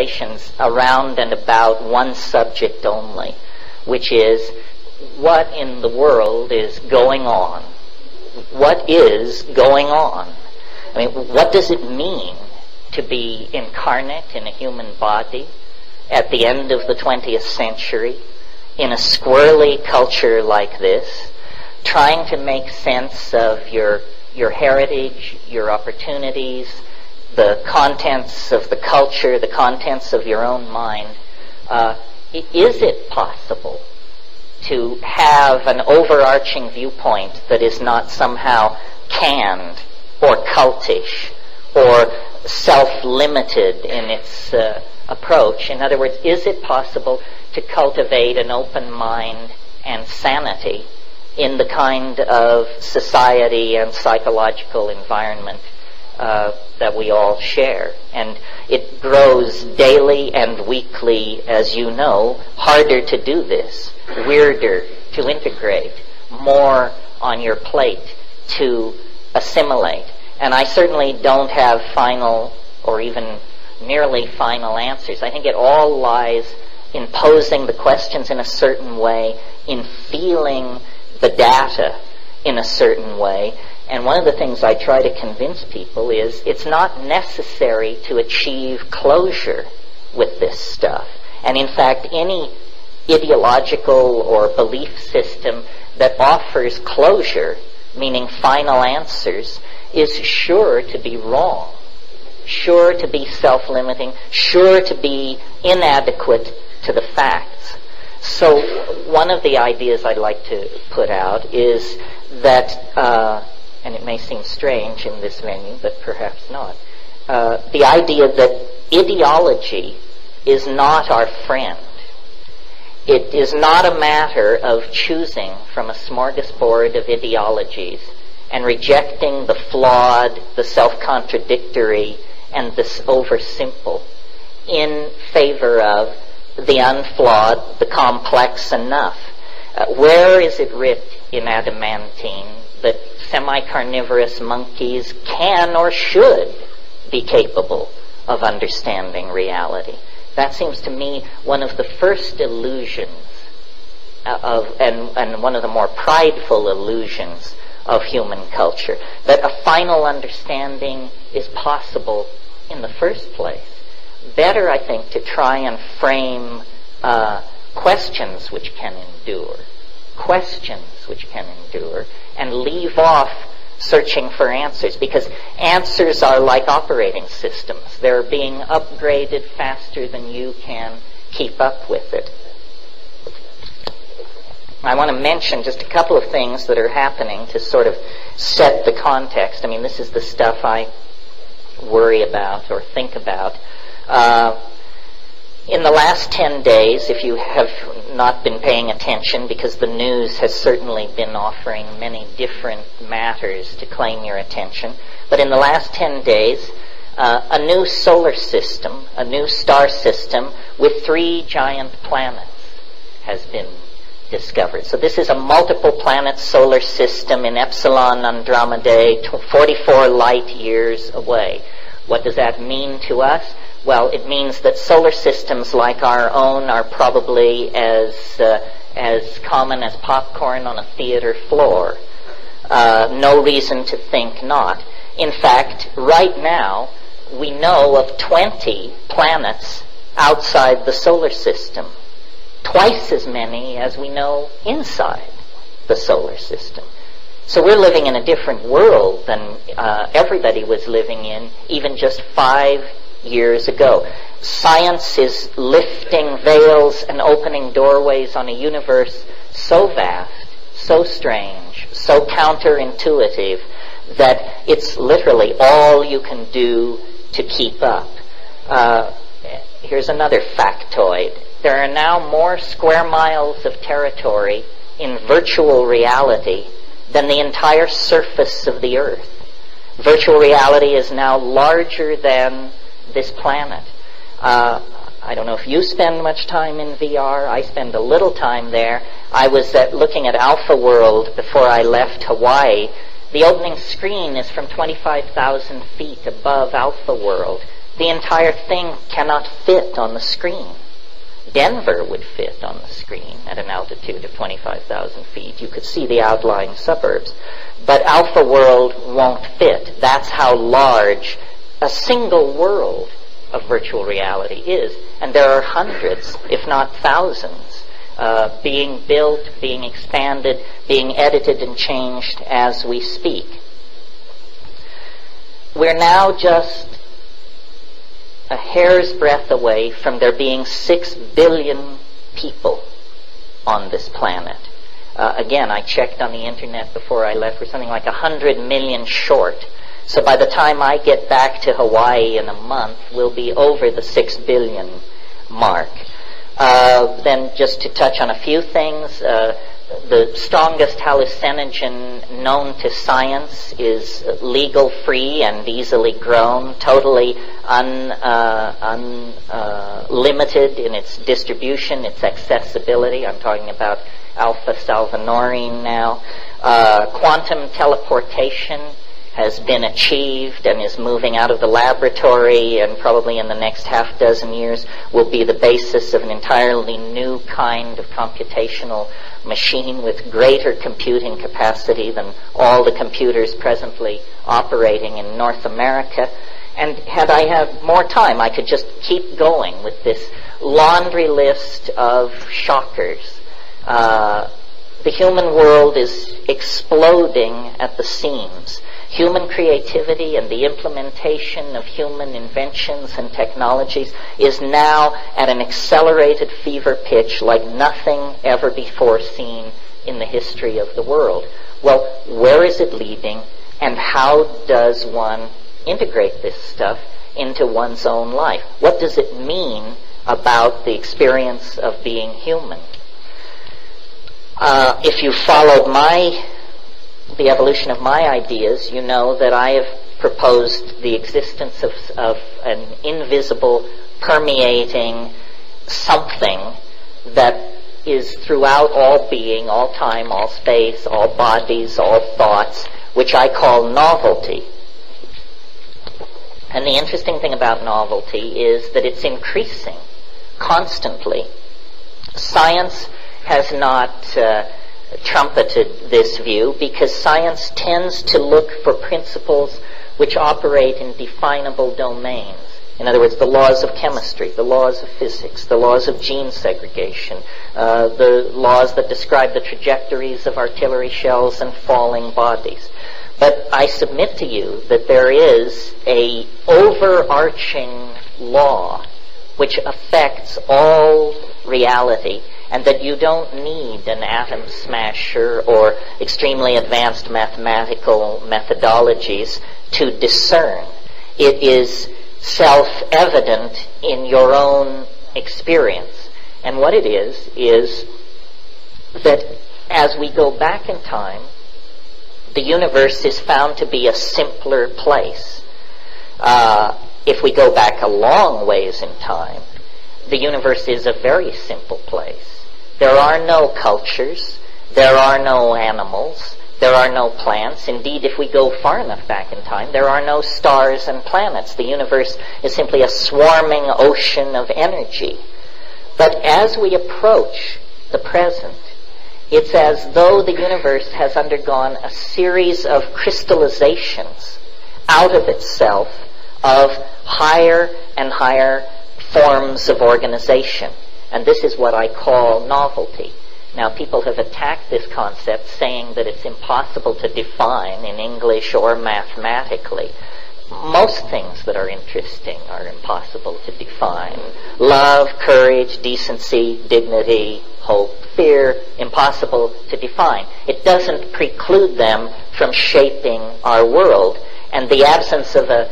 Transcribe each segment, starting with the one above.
conversations around and about one subject only, which is what in the world is going on? What is going on? I mean, what does it mean to be incarnate in a human body at the end of the 20th century in a squirrely culture like this, trying to make sense of your heritage, your opportunities, the contents of the culture, the contents of your own mind? Is it possible to have an overarching viewpoint that is not somehow canned or cultish or self-limited in its approach? In other words, is it possible to cultivate an open mind and sanity in the kind of society and psychological environment that we all share? And it grows daily and weekly, as you know, harder to do this, weirder to integrate, more on your plate to assimilate. And I certainly don't have final or even nearly final answers. I think it all lies in posing the questions in a certain way, in feeling the data in a certain way. And one of the things I try to convince people is it's not necessary to achieve closure with this stuff. And in fact, any ideological or belief system that offers closure, meaning final answers, is sure to be wrong, sure to be self-limiting, sure to be inadequate to the facts. So one of the ideas I'd like to put out is that, and it may seem strange in this venue, but perhaps not, the idea that ideology is not our friend. It is not a matter of choosing from a smorgasbord of ideologies and rejecting the flawed, the self-contradictory, and the over-simple in favor of the unflawed, the complex enough. Where is it writ in adamantine that semi-carnivorous monkeys can or should be capable of understanding reality? That seems to me one of the first illusions and one of the more prideful illusions of human culture, that a final understanding is possible in the first place. Better, I think, to try and frame questions which can endure, and leave off searching for answers, because answers are like operating systems. They're being upgraded faster than you can keep up with it. I want to mention just a couple of things that are happening to sort of set the context. I mean, this is the stuff I worry about or think about. In the last 10 days, if you have not been paying attention, because the news has certainly been offering many different matters to claim your attention, but in the last 10 days, a new solar system, a new star system with 3 giant planets has been discovered. So this is a multiple planet solar system in Epsilon Andromedae, 44 light years away. What does that mean to us? Well, it means that solar systems like our own are probably as common as popcorn on a theater floor. No reason to think not. In fact, right now, we know of 20 planets outside the solar system. Twice as many as we know inside the solar system. So we're living in a different world than everybody was living in even just 5 years ago. Science is lifting veils and opening doorways on a universe so vast, so strange, so counterintuitive that it's literally all you can do to keep up. Here's another factoid. There are now more square miles of territory in virtual reality than the entire surface of the Earth. Virtual reality is now larger than this planet. I don't know if you spend much time in VR. I spend a little time there. I was looking at Alpha World before I left Hawaii. The opening screen is from 25,000 feet above Alpha World. the entire thing cannot fit on the screen. Denver would fit on the screen at an altitude of 25,000 feet. You could see the outlying suburbs. But Alpha World won't fit. That's how large a single world of virtual reality is. And there are hundreds, if not thousands, being built, being expanded, being edited and changed as we speak. We're now just a hair's breadth away from there being 6 billion people on this planet. Again, I checked on the internet before I left. We're something like 100 million short. So by the time I get back to Hawaii in a month, we'll be over the 6 billion mark. Then just to touch on a few things, the strongest hallucinogen known to science is legal, free, and easily grown, totally unlimited in its distribution, its accessibility. I'm talking about alpha salvinorin now. Quantum teleportation has been achieved and is moving out of the laboratory, and probably in the next half dozen years will be the basis of an entirely new kind of computational machine with greater computing capacity than all the computers presently operating in North America. And had I had more time, I could just keep going with this laundry list of shockers. The human world is exploding at the seams. Human creativity and the implementation of human inventions and technologies is now at an accelerated fever pitch like nothing ever before seen in the history of the world. Well, where is it leading, and how does one integrate this stuff into one's own life? What does it mean about the experience of being human? If you followed the evolution of my ideas, you know that I have proposed the existence of an invisible, permeating something that is throughout all being, all time, all space, all bodies, all thoughts, which I call novelty. And the interesting thing about novelty is that it's increasing constantly. Science has not trumpeted this view because science tends to look for principles which operate in definable domains. In other words, the laws of chemistry, the laws of physics, the laws of gene segregation, the laws that describe the trajectories of artillery shells and falling bodies. But I submit to you that there is an overarching law which affects all reality, and that you don't need an atom smasher or extremely advanced mathematical methodologies to discern. It is self-evident in your own experience. And what it is that as we go back in time, the universe is found to be a simpler place. If we go back a long ways in time, the universe is a very simple place. There are no cultures, there are no animals, there are no plants. Indeed, if we go far enough back in time, there are no stars and planets. The universe is simply a swarming ocean of energy. But as we approach the present, it's as though the universe has undergone a series of crystallizations out of itself of higher and higher forms of organization. And this is what I call novelty. Now, people have attacked this concept, saying that it's impossible to define in English or mathematically. Most things that are interesting are impossible to define. Love, courage, decency, dignity, hope, fear, impossible to define. It doesn't preclude them from shaping our world. And the absence of a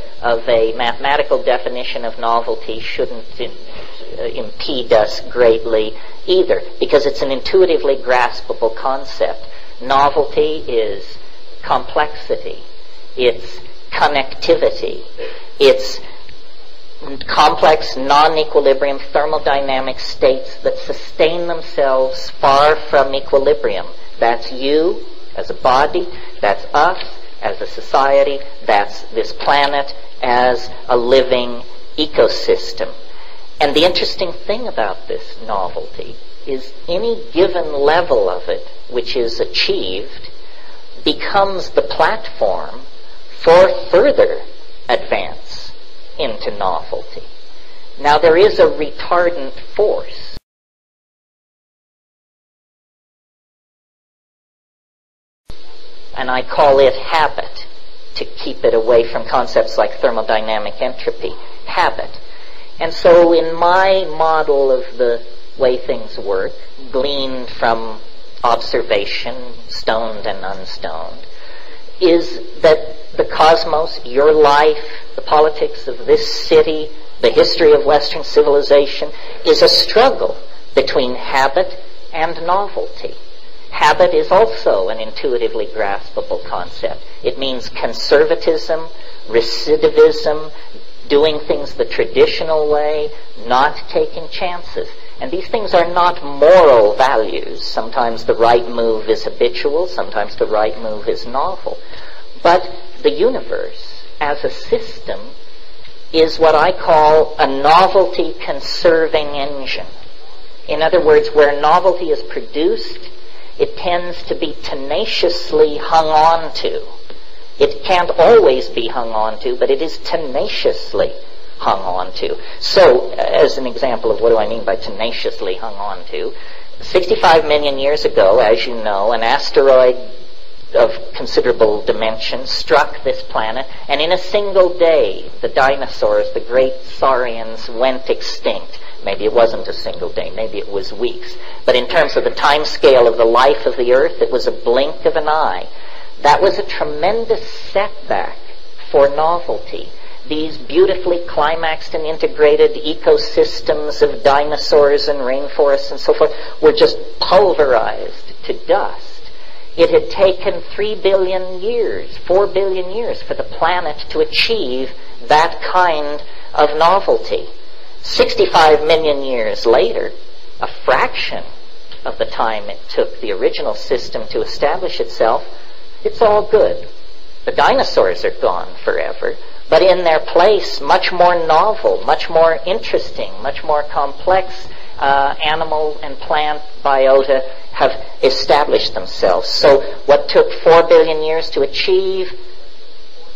mathematical definition of novelty shouldn't impede us greatly either, because it's an intuitively graspable concept. Novelty is complexity, it's connectivity, it's complex non-equilibrium thermodynamic states that sustain themselves far from equilibrium. That's you as a body, that's us as a society, that's this planet as a living ecosystem. And the interesting thing about this novelty is any given level of it which is achieved becomes the platform for further advance into novelty. Now there is a retardant force. And I call it habit, to keep it away from concepts like thermodynamic entropy. Habit. And so in my model of the way things work, gleaned from observation, stoned and unstoned, is that the cosmos, your life, the politics of this city, the history of Western civilization, is a struggle between habit and novelty. Habit is also an intuitively graspable concept. It means conservatism, recidivism, doing things the traditional way, not taking chances. And these things are not moral values. Sometimes the right move is habitual, sometimes the right move is novel. But the universe, as a system, is what I call a novelty-conserving engine. In other words, where novelty is produced, it tends to be tenaciously hung on to. It can't always be hung on to, but it is tenaciously hung on to. So, as an example of what do I mean by tenaciously hung on to, 65 million years ago, as you know, an asteroid of considerable dimension struck this planet, and in a single day, the dinosaurs, the great saurians, went extinct. Maybe it wasn't a single day, maybe it was weeks. But in terms of the time scale of the life of the Earth, it was a blink of an eye. That was a tremendous setback for novelty. These beautifully climaxed and integrated ecosystems of dinosaurs and rainforests and so forth were just pulverized to dust. It had taken 3 billion years, 4 billion years for the planet to achieve that kind of novelty. 65 million years later, a fraction of the time it took the original system to establish itself, it's all good. The dinosaurs are gone forever, but in their place, much more novel, much more interesting, much more complex animal and plant biota have established themselves. So what took 4 billion years to achieve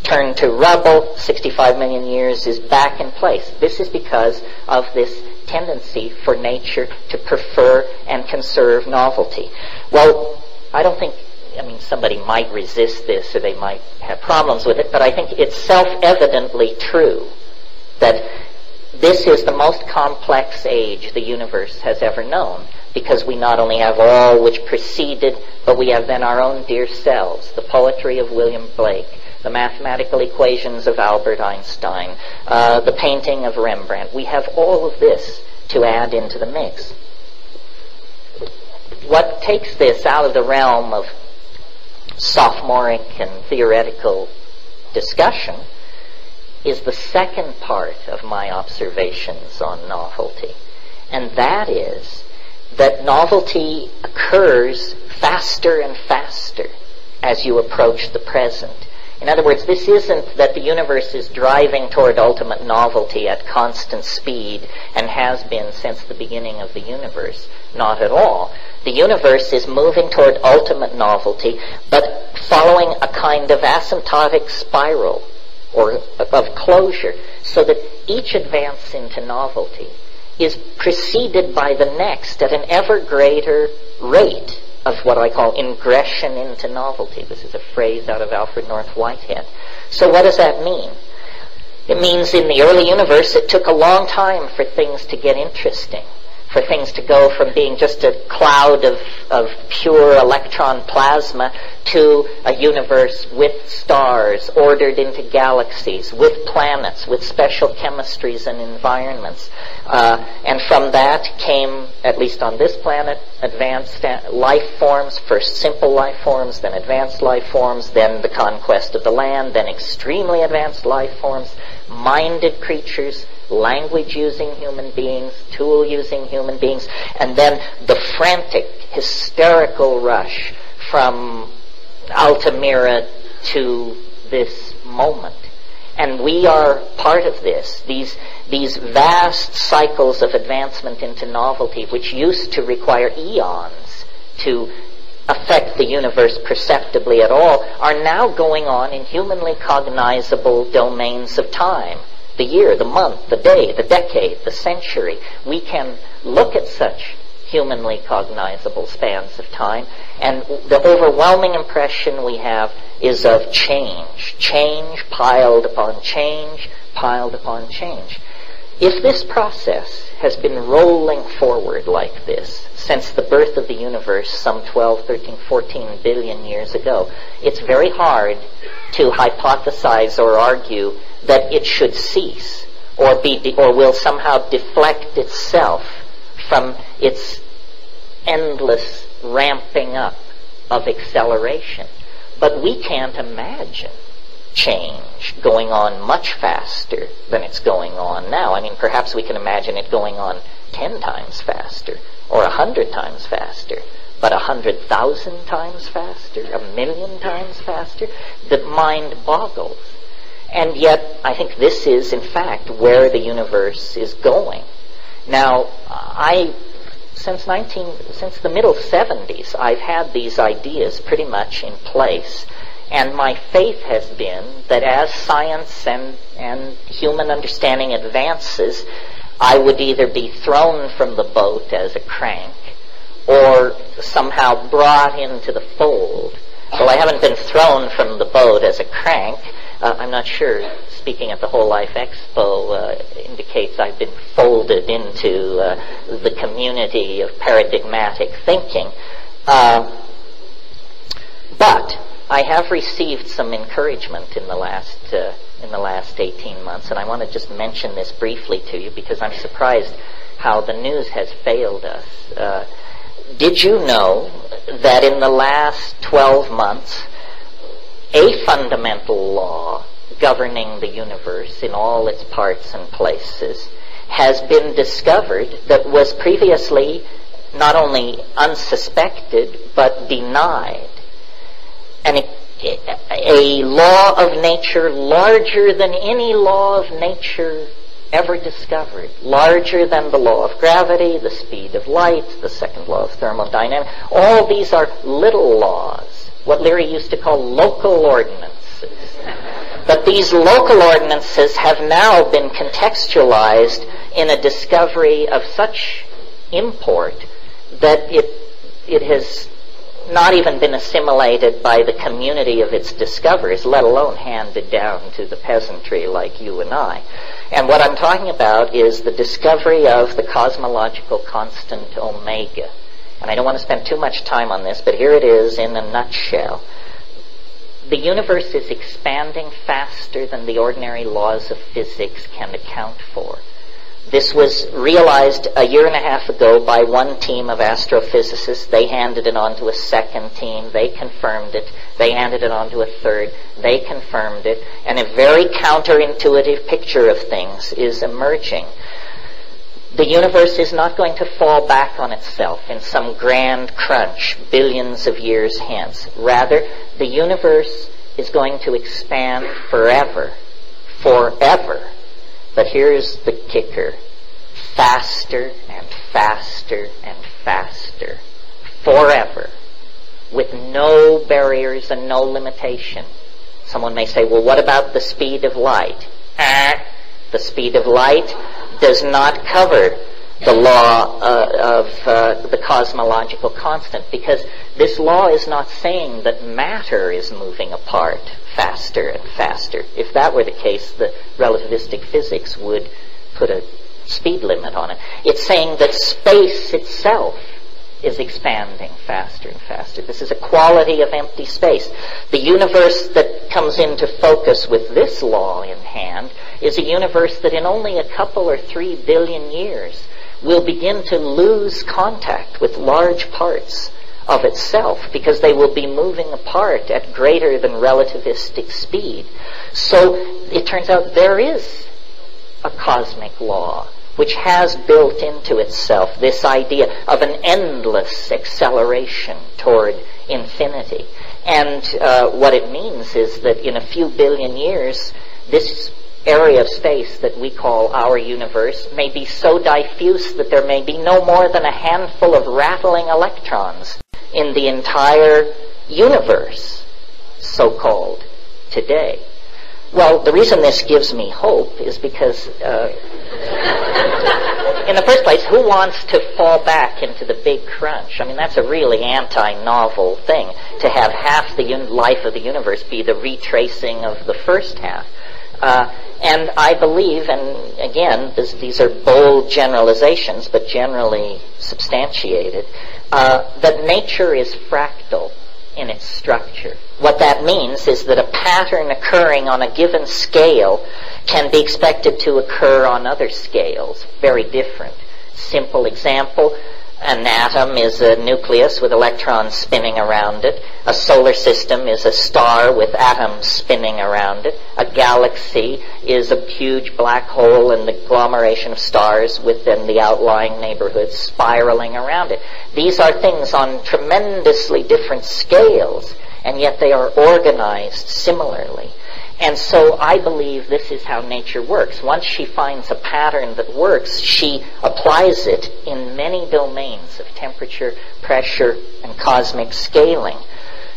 turned to rubble, 65 million years is back in place. This is because of this tendency for nature to prefer and conserve novelty. Well, I don't think, somebody might resist this or they might have problems with it, but I think it's self-evidently true that this is the most complex age the universe has ever known, because we not only have all which preceded, but we have then our own dear selves, the poetry of William Blake, the mathematical equations of Albert Einstein, the painting of Rembrandt. We have all of this to add into the mix. What takes this out of the realm of sophomoric and theoretical discussion is the second part of my observations on novelty. And that is that novelty occurs faster and faster as you approach the present. In other words, this isn't that the universe is driving toward ultimate novelty at constant speed and has been since the beginning of the universe. Not at all. The universe is moving toward ultimate novelty, but following a kind of asymptotic spiral or of closure, so that each advance into novelty is preceded by the next at an ever greater rate of what I call ingression into novelty. This is a phrase out of Alfred North Whitehead. So what does that mean? It means in the early universe it took a long time for things to get interesting, for things to go from being just a cloud of pure electron plasma to a universe with stars ordered into galaxies, with planets, with special chemistries and environments. And from that came, at least on this planet, advanced life forms, first simple life forms, then advanced life forms, then the conquest of the land, then extremely advanced life forms, minded creatures, language-using human beings, tool-using human beings, and then the frantic, hysterical rush from Altamira to this moment. And we are part of this. These vast cycles of advancement into novelty, which used to require eons to affect the universe perceptibly at all, are now going on in humanly cognizable domains of time. The year, the month, the day, the decade, the century. We can look at such humanly cognizable spans of time, and the overwhelming impression we have is of change. Change piled upon change, piled upon change. If this process has been rolling forward like this since the birth of the universe some 12, 13, 14 billion years ago, it's very hard to hypothesize or argue that it should cease or will somehow deflect itself from its endless ramping up of acceleration. But we can't imagine change going on much faster than it's going on now. I mean, perhaps we can imagine it going on 10 times faster or 100 times faster, but 100,000 times faster, 1,000,000 times faster? The mind boggles. And yet, I think this is, in fact, where the universe is going. Now, since the middle 70s, I've had these ideas pretty much in place. And my faith has been that as science and human understanding advances, I would either be thrown from the boat as a crank or somehow brought into the fold. Well, I haven't been thrown from the boat as a crank. I'm not sure, speaking at the Whole Life Expo indicates I've been folded into the community of paradigmatic thinking. But I have received some encouragement in the last 18 months, and I want to just mention this briefly to you because I'm surprised how the news has failed us. Did you know that in the last 12 months, a fundamental law governing the universe in all its parts and places has been discovered that was previously not only unsuspected but denied? And a law of nature larger than any law of nature ever discovered, larger than the law of gravity, the speed of light, the second law of thermodynamics. All these are little laws, what Leary used to call local ordinances. But these local ordinances have now been contextualized in a discovery of such import that it has not even been assimilated by the community of its discoverers, let alone handed down to the peasantry like you and I. And what I'm talking about is the discovery of the cosmological constant omega. And I don't want to spend too much time on this, but here it is in a nutshell. The universe is expanding faster than the ordinary laws of physics can account for. This was realized a year and a half ago by one team of astrophysicists. They handed it on to a second team. They confirmed it. They handed it on to a third. They confirmed it. And a very counterintuitive picture of things is emerging. The universe is not going to fall back on itself in some grand crunch billions of years hence. Rather, the universe is going to expand forever. Forever. But here's the kicker. Faster and faster and faster. Forever. With no barriers and no limitation. Someone may say, well, what about the speed of light? The speed of light does not cover the law of the cosmological constant, because this law is not saying that matter is moving apart faster and faster. If that were the case, the relativistic physics would put a speed limit on it. It's saying that space itself is expanding faster and faster. This is a quality of empty space. The universe that comes into focus with this law in hand is a universe that in only a couple or 3 billion years will begin to lose contact with large parts of itself, because they will be moving apart at greater than relativistic speed. So it turns out there is a cosmic law which has built into itself this idea of an endless acceleration toward infinity. And what it means is that in a few billion years, this area of space that we call our universe may be so diffuse that there may be no more than a handful of rattling electrons in the entire universe, so-called, today. Well, the reason this gives me hope is because, in the first place, who wants to fall back into the big crunch? I mean, that's a really anti-novel thing, to have half the life of the universe be the retracing of the first half. And I believe, and again, these are bold generalizations, but generally substantiated, that nature is fractal in its structure. What that means is that a pattern occurring on a given scale can be expected to occur on other scales, very different. Simple example, an atom is a nucleus with electrons spinning around it. A solar system is a star with atoms spinning around it. A galaxy is a huge black hole and the agglomeration of stars within the outlying neighborhood spiraling around it. These are things on tremendously different scales, and yet they are organized similarly. And so I believe this is how nature works. Once she finds a pattern that works, she applies it in many domains of temperature, pressure, and cosmic scaling.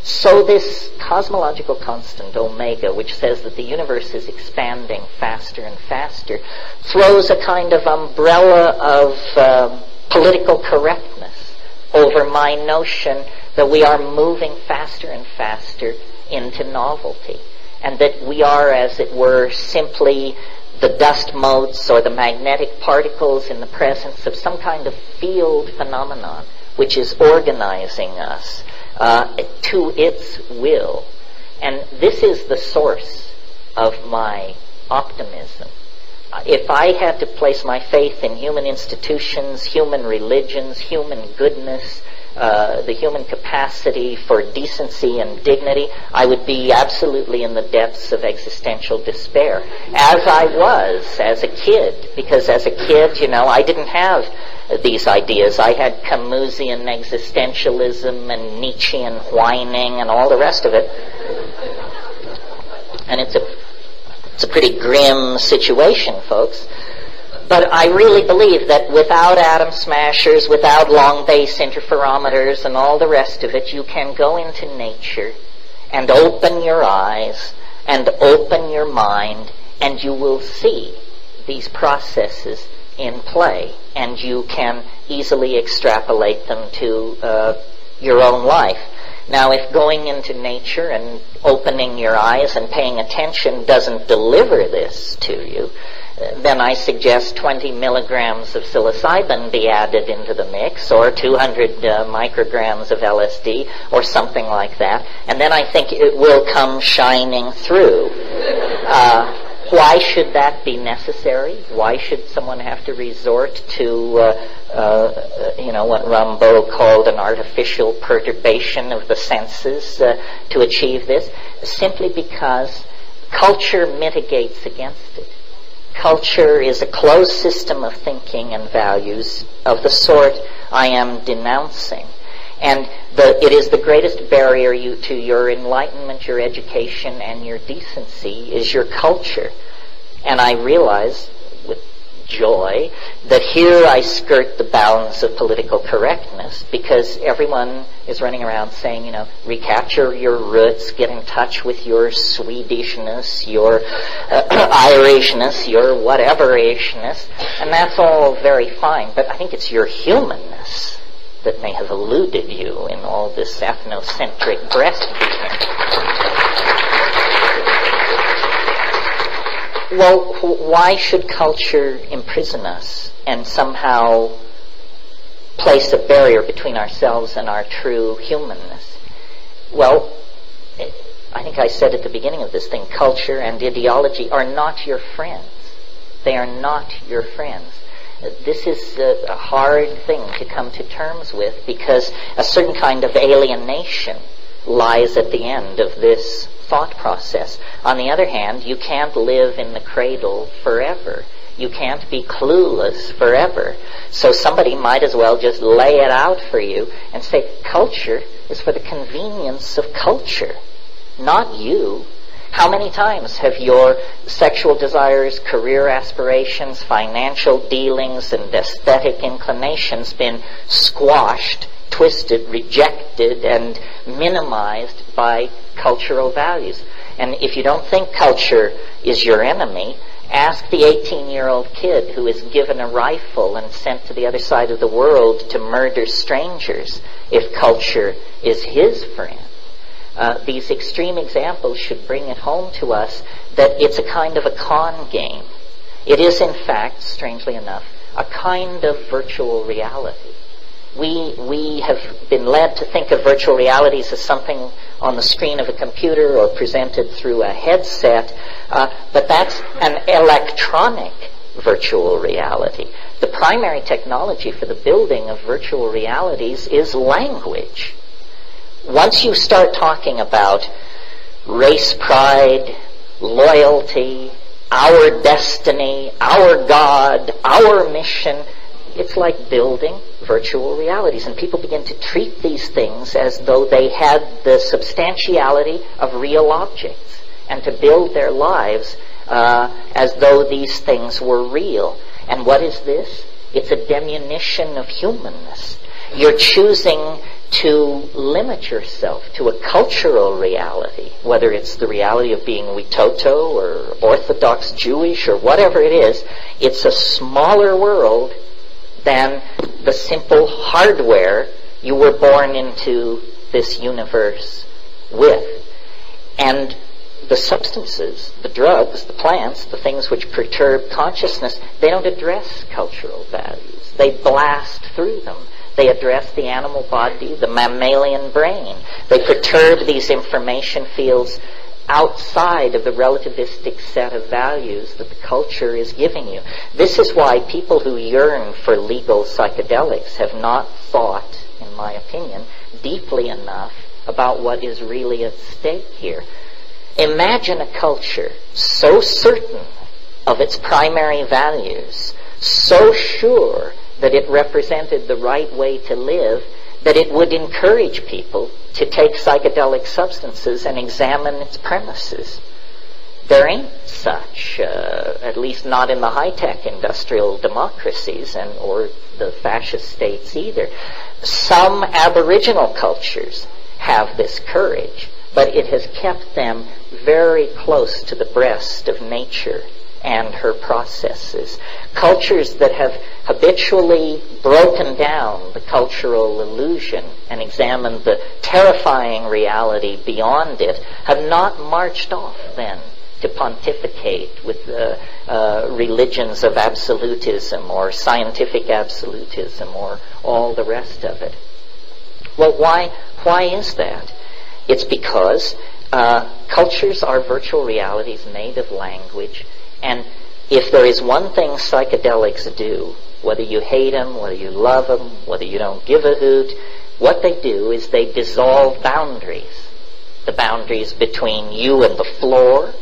So this cosmological constant, omega, which says that the universe is expanding faster and faster, throws a kind of umbrella of political correctness over my notion that we are moving faster and faster into novelty, and that we are, as it were, simply the dust motes or the magnetic particles in the presence of some kind of field phenomenon which is organizing us to its will. And this is the source of my optimism. If I had to place my faith in human institutions, human religions, human goodness, the human capacity for decency and dignity, I would be absolutely in the depths of existential despair, as I was as a kid. Because as a kid, I didn't have these ideas. I had Camusian existentialism and Nietzschean whining and all the rest of it. And it's a pretty grim situation, folks. But I really believe that without atom smashers, without long base interferometers and all the rest of it, you can go into nature and open your eyes and open your mind, and you will see these processes in play, and you can easily extrapolate them to your own life. Now, if going into nature and opening your eyes and paying attention doesn't deliver this to you, then I suggest 20 milligrams of psilocybin be added into the mix, or 200 micrograms of LSD, or something like that, and then I think it will come shining through. Why should that be necessary? Why should someone have to resort to, what Rimbaud called an artificial perturbation of the senses to achieve this? Simply because culture mitigates against it. Culture is a closed system of thinking and values of the sort I am denouncing. And it is the greatest barrier to your enlightenment, your education, and your decency is your culture. And I realize with joy that here I skirt the bounds of political correctness, because everyone is running around saying, recapture your roots, get in touch with your Swedishness, your Irishness, your whatever-ishness, and that's all very fine, but I think it's your humanness that may have eluded you in all this ethnocentric breastfeeding. Well, why should culture imprison us and somehow place a barrier between ourselves and our true humanness? Well, I think I said at the beginning of this thing, culture and ideology are not your friends. They are not your friends. This is a hard thing to come to terms with, because a certain kind of alienation lies at the end of this thought process. On the other hand, you can't live in the cradle forever. You can't be clueless forever. So somebody might as well just lay it out for you and say, culture is for the convenience of culture, not you. How many times have your sexual desires, career aspirations, financial dealings, and aesthetic inclinations been squashed, twisted, rejected, and minimized by cultural values? And if you don't think culture is your enemy, ask the 18-year-old kid who is given a rifle and sent to the other side of the world to murder strangers if culture is his friend. These extreme examples should bring it home to us that it's a kind of a con game. It is, in fact, strangely enough, a kind of virtual reality. We have been led to think of virtual realities as something on the screen of a computer or presented through a headset, but that's an electronic virtual reality. The primary technology for the building of virtual realities is language. Once you start talking about race pride, loyalty, our destiny, our God, our mission, it's like building virtual realities. And people begin to treat these things as though they had the substantiality of real objects, and to build their lives as though these things were real. And what is this? It's a diminution of humanness. You're choosing to limit yourself to a cultural reality, whether it's the reality of being Witoto or Orthodox Jewish or whatever it is. It's a smaller world than the simple hardware you were born into this universe with. And the substances, the drugs, the plants, the things which perturb consciousness, they don't address cultural values. They blast through them. They address the animal body, the mammalian brain. They perturb these information fields outside of the relativistic set of values that the culture is giving you. This is why people who yearn for legal psychedelics have not thought, in my opinion, deeply enough about what is really at stake here. Imagine a culture so certain of its primary values, so sure that it represented the right way to live, that it would encourage people to take psychedelic substances and examine its premises. There ain't such, at least not in the high-tech industrial democracies or the fascist states either. Some aboriginal cultures have this courage, but it has kept them very close to the breast of nature and her processes. Cultures that have habitually broken down the cultural illusion and examined the terrifying reality beyond it have not marched off then to pontificate with religions of absolutism or scientific absolutism or all the rest of it. Well, why is that? It's because cultures are virtual realities made of language, and if there is one thing psychedelics do, whether you hate them, whether you love them, whether you don't give a hoot, what they do is they dissolve boundaries. The boundaries between you and the floor,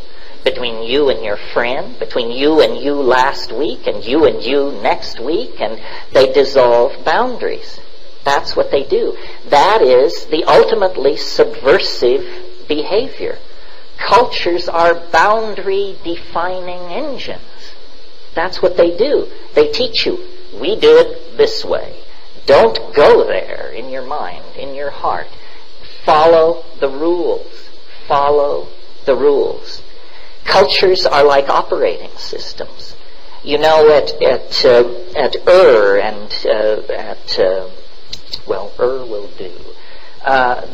between you and your friend, between you and you last week and you next week, and they dissolve boundaries. That's what they do. That is the ultimately subversive behavior. Cultures are boundary-defining engines. That's what they do. They teach you, we do it this way. Don't go there in your mind, in your heart. Follow the rules. Follow the rules. Cultures are like operating systems. You know, at Ur and Ur will do.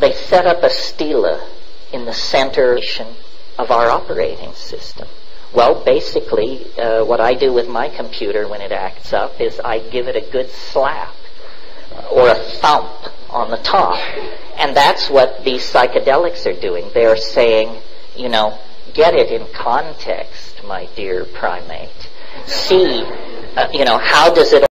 They set up a stela in the center of our operating system. Well, basically, what I do with my computer when it acts up is I give it a good slap or a thump on the top. And that's what these psychedelics are doing. They're saying, get it in context, my dear primate. See, how does it